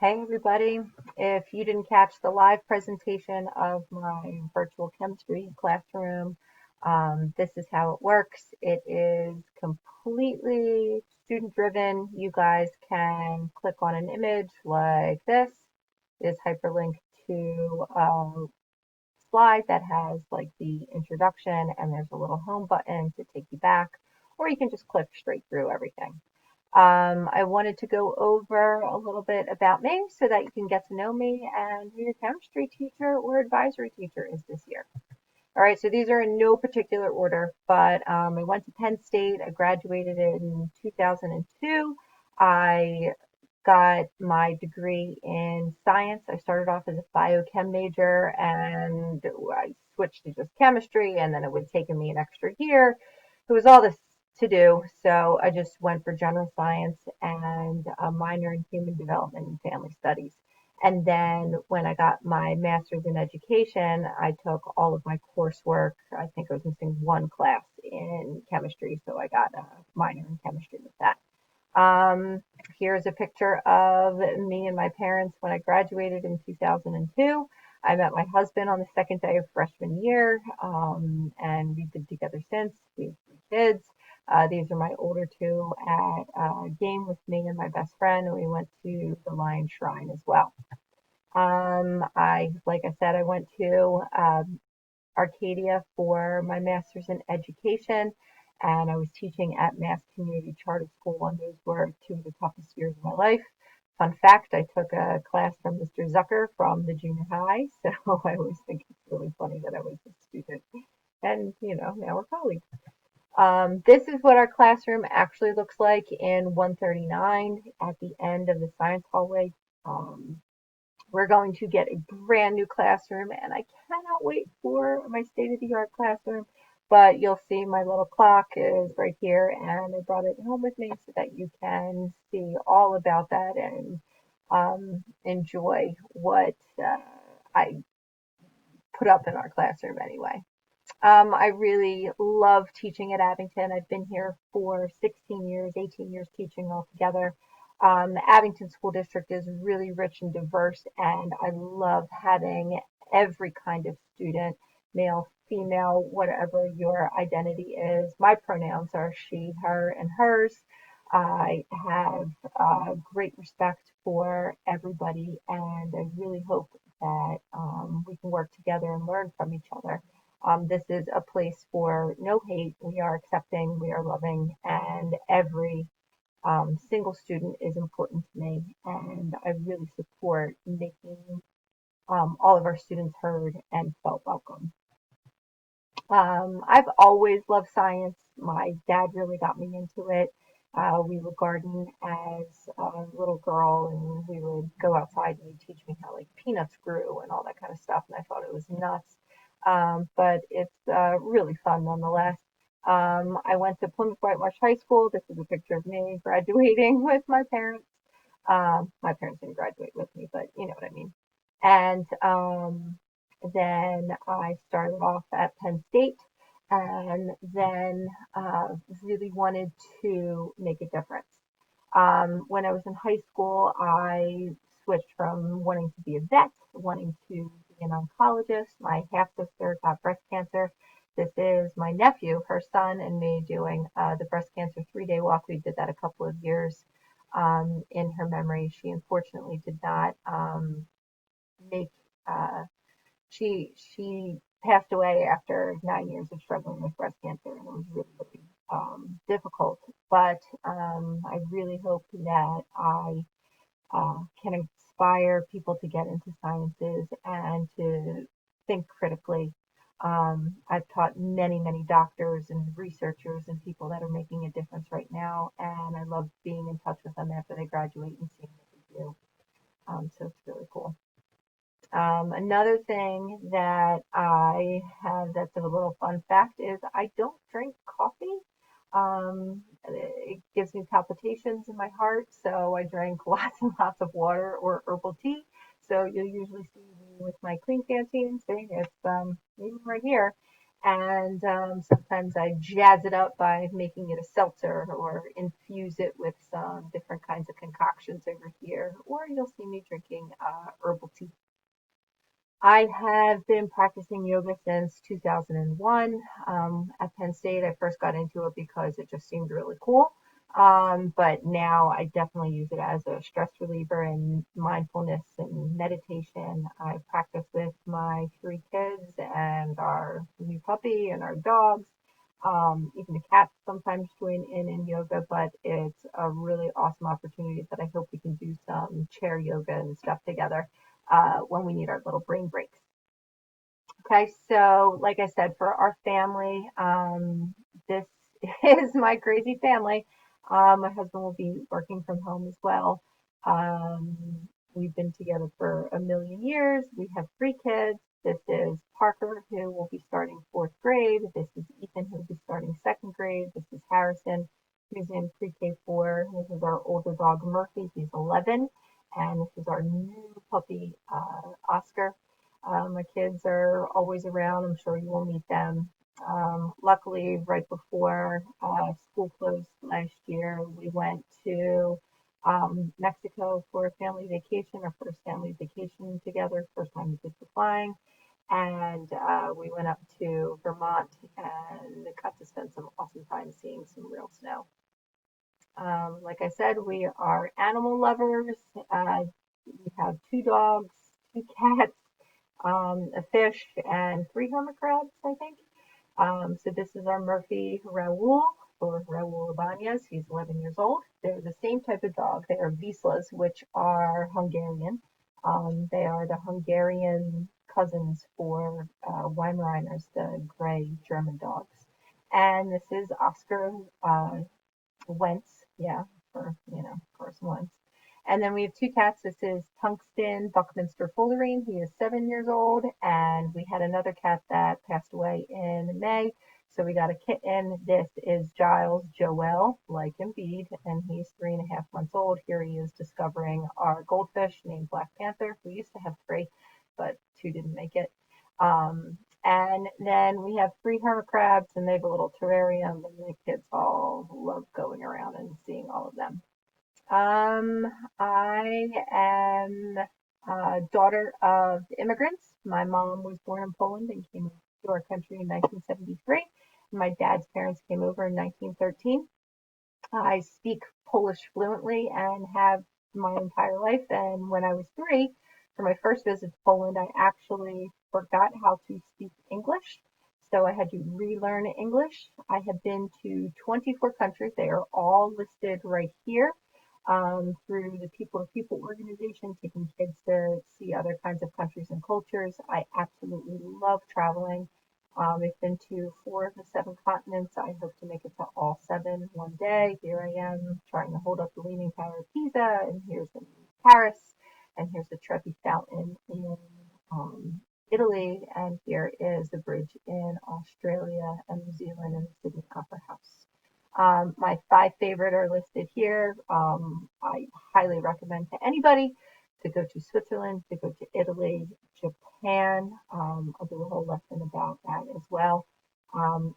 Hey everybody, if you didn't catch the live presentation of my virtual chemistry classroom, this is how it works. It is completely student driven. You guys can click on an image like this. It is hyperlinked to a slide that has like the introduction and there's a little home button to take you back, or you can just click straight through everything. I wanted to go over a little bit about me so that you can get to know me and who your chemistry teacher or advisory teacher is this year. All right, so these are in no particular order, but I went to Penn State. I graduated in 2002. I got my degree in science. I started off as a biochem major and I switched to just chemistry, and then it would have taken me an extra year. It was all this to do, so I just went for general science and a minor in human development and family studies. And then when I got my master's in education, I took all of my coursework. I think I was missing one class in chemistry, so I got a minor in chemistry with that. Um, Here's a picture of me and my parents when I graduated in 2002. I met my husband on the second day of freshman year, and we've been together since. We have three kids. These are my older two at a game with me and my best friend, and we went to the Lion Shrine as well. Like I said, I went to Arcadia for my master's in education, and I was teaching at Mass Community Charter School, and those were two of the toughest years of my life. Fun fact, I took a class from Mr. Zucker from the junior high, so I always think it's really funny that I was a student. And, now we're colleagues. This is what our classroom actually looks like in 139 at the end of the science hallway. We're going to get a brand new classroom, and I cannot wait for my state-of-the-art classroom. But you'll see my little clock is right here, and I brought it home with me so that you can see all about that and enjoy what I put up in our classroom anyway. I really love teaching at Abington. I've been here for 16 years, 18 years teaching altogether. The Abington School District is really rich and diverse, and I love having every kind of student, male, female, whatever your identity is. My pronouns are she, her, and hers. I have great respect for everybody, and I really hope that we can work together and learn from each other. This is a place for no hate. We are accepting, we are loving, and every single student is important to me. And I really support making all of our students heard and felt welcome. I've always loved science. My dad really got me into it. We would garden as a little girl, and we would go outside and he'd teach me how like peanuts grew and all that kind of stuff. And I thought it was nuts, but it's really fun nonetheless. I went to Plymouth Whitemarsh High School. This is a picture of me graduating with my parents. My parents didn't graduate with me, but you know what I mean. And then I started off at Penn State, and then really wanted to make a difference. When I was in high school, I switched from wanting to be a vet, wanting to be an oncologist. My half sister got breast cancer. This is my nephew, her son, and me doing the breast cancer 3-day walk. We did that a couple of years in her memory. She unfortunately did not make she passed away after 9 years of struggling with breast cancer, and it was really, really difficult. But I really hope that I can inspire people to get into sciences and to think critically. I've taught many, many doctors and researchers and people that are making a difference right now, and I love being in touch with them after they graduate and seeing what they do. So it's really cool. Another thing that I have that's a little fun fact is I don't drink coffee. It gives me palpitations in my heart, so I drink lots and lots of water or herbal tea. So you'll usually see me with my clean canteen saying it's even right here. And sometimes I jazz it up by making it a seltzer or infuse it with some different kinds of concoctions over here. Or you'll see me drinking herbal tea. I have been practicing yoga since 2001 at Penn State. I first got into it because it just seemed really cool. But now I definitely use it as a stress reliever and mindfulness and meditation. I practice with my three kids and our new puppy and our dogs. Even the cats sometimes join in yoga, but it's a really awesome opportunity that I hope we can do some chair yoga and stuff together when we need our little brain breaks. Okay, so like I said, for our family, this is my crazy family. My husband will be working from home as well. Um, we've been together for a million years. We have three kids. This is Parker, who will be starting fourth grade. This is Ethan, who will be starting second grade. This is Harrison, who's in pre-K 4. This is our older dog, Murphy. He's 11. And this is our new puppy, Oscar. My kids are always around. I'm sure you will meet them. Luckily, right before school closed last year, we went to Mexico for a family vacation, our first family vacation together, first time we did the flying. And we went up to Vermont and got to spend some awesome time seeing some real snow. Like I said, we are animal lovers. We have two dogs, two cats, a fish, and three hermit crabs, I think. So this is our Murphy Raoul, or Raoul Ibanez. He's 11 years old. They're the same type of dog. They are Vizslas, which are Hungarian. They are the Hungarian cousins for Weimaraners, the gray German dogs. And this is Oscar Wentz, yeah, for, Carson Wentz. And then we have two cats. This is Tungsten Buckminster Fullerene. He is 7 years old. And we had another cat that passed away in May. So we got a kitten. This is Giles Joel, like Embiid, and he's 3.5 months old. Here he is discovering our goldfish named Black Panther. We used to have three, but two didn't make it. And then we have three hermit crabs, and they have a little terrarium, and the kids all love going around and seeing all of them. Um, I am a daughter of immigrants. My mom was born in Poland and came to our country in 1973. My dad's parents came over in 1913. I speak Polish fluently and have my entire life. And when I was 3, for my first visit to Poland, I actually forgot how to speak English. So I had to relearn English. I have been to 24 countries. They are all listed right here through the People to People organization, taking kids to see other kinds of countries and cultures. I absolutely love traveling. I've been to 4 of the 7 continents. I hope to make it to all 7 one day. Here I am trying to hold up the Leaning Tower of Pisa, and here's in Paris, and here's the Trevi Fountain in Italy, and here is the bridge in Australia and New Zealand and the Sydney Opera House. My 5 favorite are listed here. I highly recommend to anybody to go to Switzerland, to go to Italy, Japan. I'll do a whole lesson about that as well.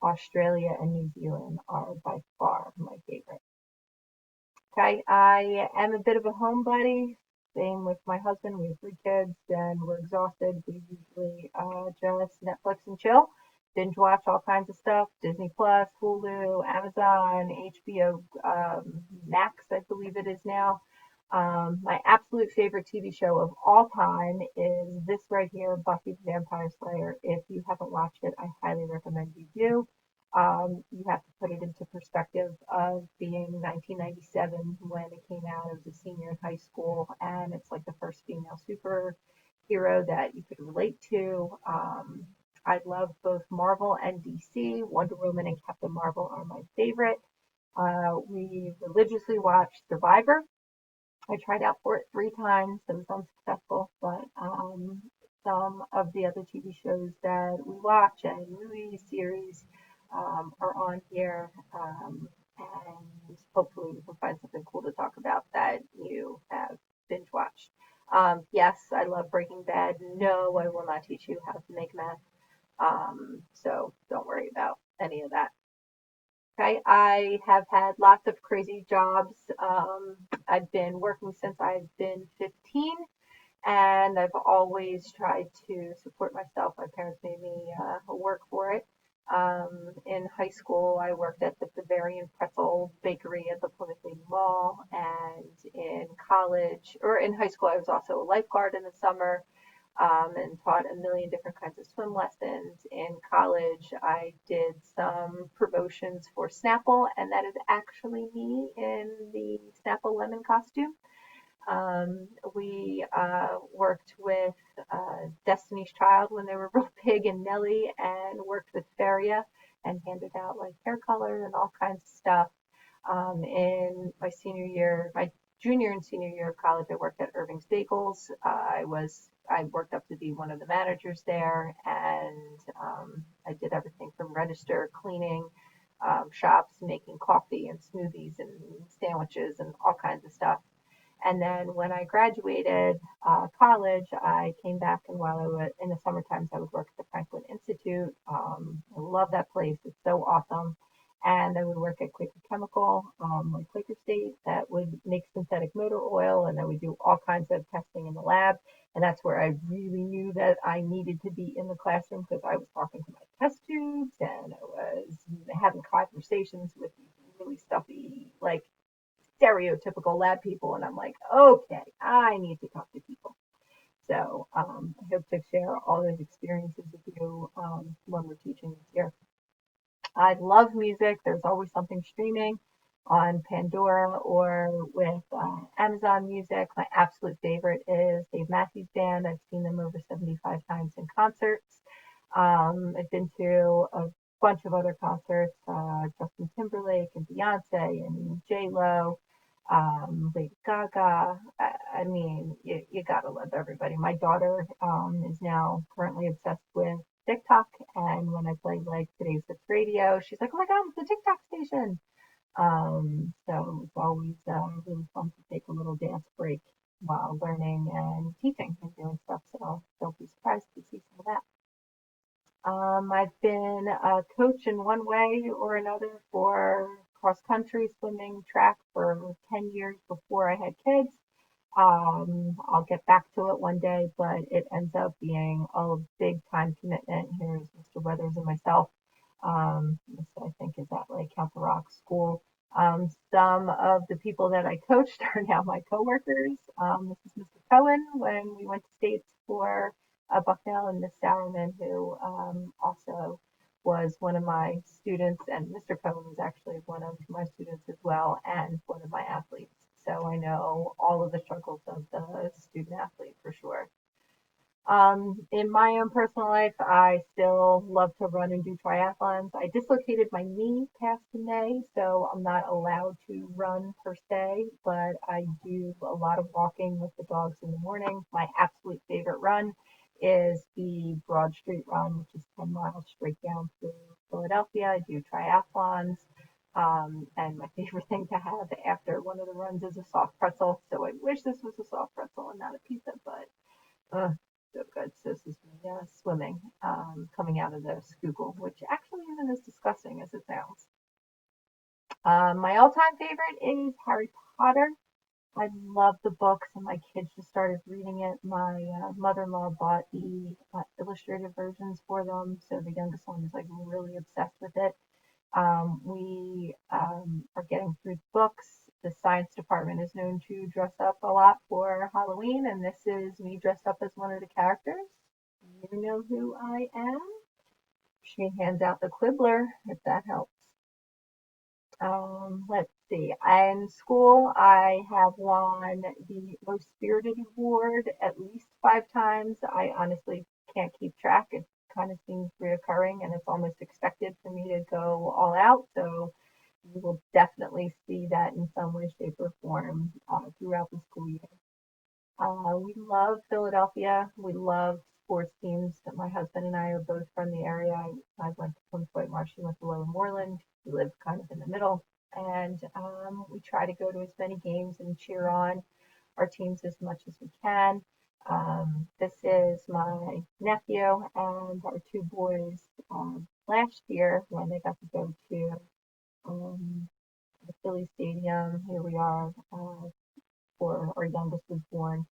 Australia and New Zealand are by far my favorite. Okay, I am a bit of a homebody. Same with my husband. We have 3 kids and we're exhausted. We usually just Netflix and chill, binge watch all kinds of stuff. Disney Plus, Hulu, Amazon, HBO Max, I believe it is now. My absolute favorite TV show of all time is this right here, Buffy the Vampire Slayer. If you haven't watched it, I highly recommend you do. You have to put it into perspective of being 1997 when it came out. I was a senior in high school, and it's like the first female superhero that you could relate to. I love both Marvel and DC. Wonder Woman and Captain Marvel are my favorite. We religiously watched Survivor. I tried out for it 3 times. It was unsuccessful, but some of the other TV shows that we watch and movies, series are on here. And hopefully we can find something cool to talk about that you have binge watched. Yes, I love Breaking Bad. No, I will not teach you how to make meth. So don't worry about any of that. Okay, I have had lots of crazy jobs. I've been working since I've been 15, and I've always tried to support myself. My parents made me work for it. In high school, I worked at the Bavarian Pretzel Bakery at the Plymouth Meeting Mall, and in college, or in high school, I was also a lifeguard in the summer, and taught a million different kinds of swim lessons. In college, I did some promotions for Snapple, and that is actually me in the Snapple lemon costume. We worked with Destiny's Child when they were real big, and Nelly, and worked with Feria and handed out like hair color and all kinds of stuff. In my senior year, my junior and senior year of college, I worked at Irving's Bagels. I worked up to be one of the managers there, and I did everything from register cleaning, shops, making coffee and smoothies and sandwiches and all kinds of stuff. And then when I graduated college, I came back, and while I was in the summer times, I would work at the Franklin Institute. I love that place; it's so awesome. And I would work at Quaker Chemical, like Quaker State, that would make synthetic motor oil, and I would do all kinds of testing in the lab. And that's where I really knew that I needed to be in the classroom, because I was talking to my test tubes, and I was having conversations with really stuffy, like stereotypical lab people, and I'm like, okay, I need to talk to people. So I hope to share all those experiences with you when we're teaching this year. I love music. There's always something streaming on Pandora or with Amazon Music. My absolute favorite is Dave Matthews Band. I've seen them over 75 times in concerts. I've been to a bunch of other concerts, Justin Timberlake and Beyonce and J Lo, Lady Gaga. I mean, you gotta love everybody. My daughter is now currently obsessed with TikTok, and when I play like today's hits radio, she's like, "Oh my God, it's the TikTok station!" So it's always really fun to take a little dance break while learning and teaching and doing stuff. So don't be surprised to see some of that. I've been a coach in one way or another for cross country, swimming, track for 10 years before I had kids. I'll get back to it one day, but it ends up being a big time commitment. Here's Mr. Weathers and myself. This I think is at like Count the Rock School. Some of the people that I coached are now my coworkers. This is Mr. Cohen when we went to States for Bucknell, and Miss Sowerman, who also was one of my students, and Mr. Cohen was actually one of my students as well, and one of my athletes. So I know all of the struggles of the student athlete for sure. In my own personal life, I still love to run and do triathlons. I dislocated my knee past May, so I'm not allowed to run per se, but I do a lot of walking with the dogs in the morning. My absolute favorite run is the Broad Street Run, which is 10 miles straight down through Philadelphia. I do triathlons. And my favorite thing to have after one of the runs is a soft pretzel. So I wish this was a soft pretzel and not a pizza, but so good. So this is me swimming, coming out of the Schuylkill, which actually isn't as disgusting as it sounds. My all-time favorite is Harry Potter. I love the books, and my kids just started reading it. My mother-in-law bought the illustrated versions for them, so the youngest one is like really obsessed with it. We are getting through books. The science department is known to dress up a lot for Halloween, and this is me dressed up as one of the characters. You know who I am? She hands out the Quibbler, if that helps. Let's see. In school, I have won the Most Spirited Award at least 5 times. I honestly can't keep track. It kind of seems reoccurring, and it's almost expected for me to go all out. So you will definitely see that in some way, shape, or form throughout the school year. We love Philadelphia. We love sports teams. My husband and I are both from the area. I went to Plymouth White Marsh. He went to Lower Moreland. We live kind of in the middle. And we try to go to as many games and cheer on our teams as much as we can. This is my nephew and our two boys. Last year, when they got to go to um, the Philly Stadium, here we are, for our youngest was born.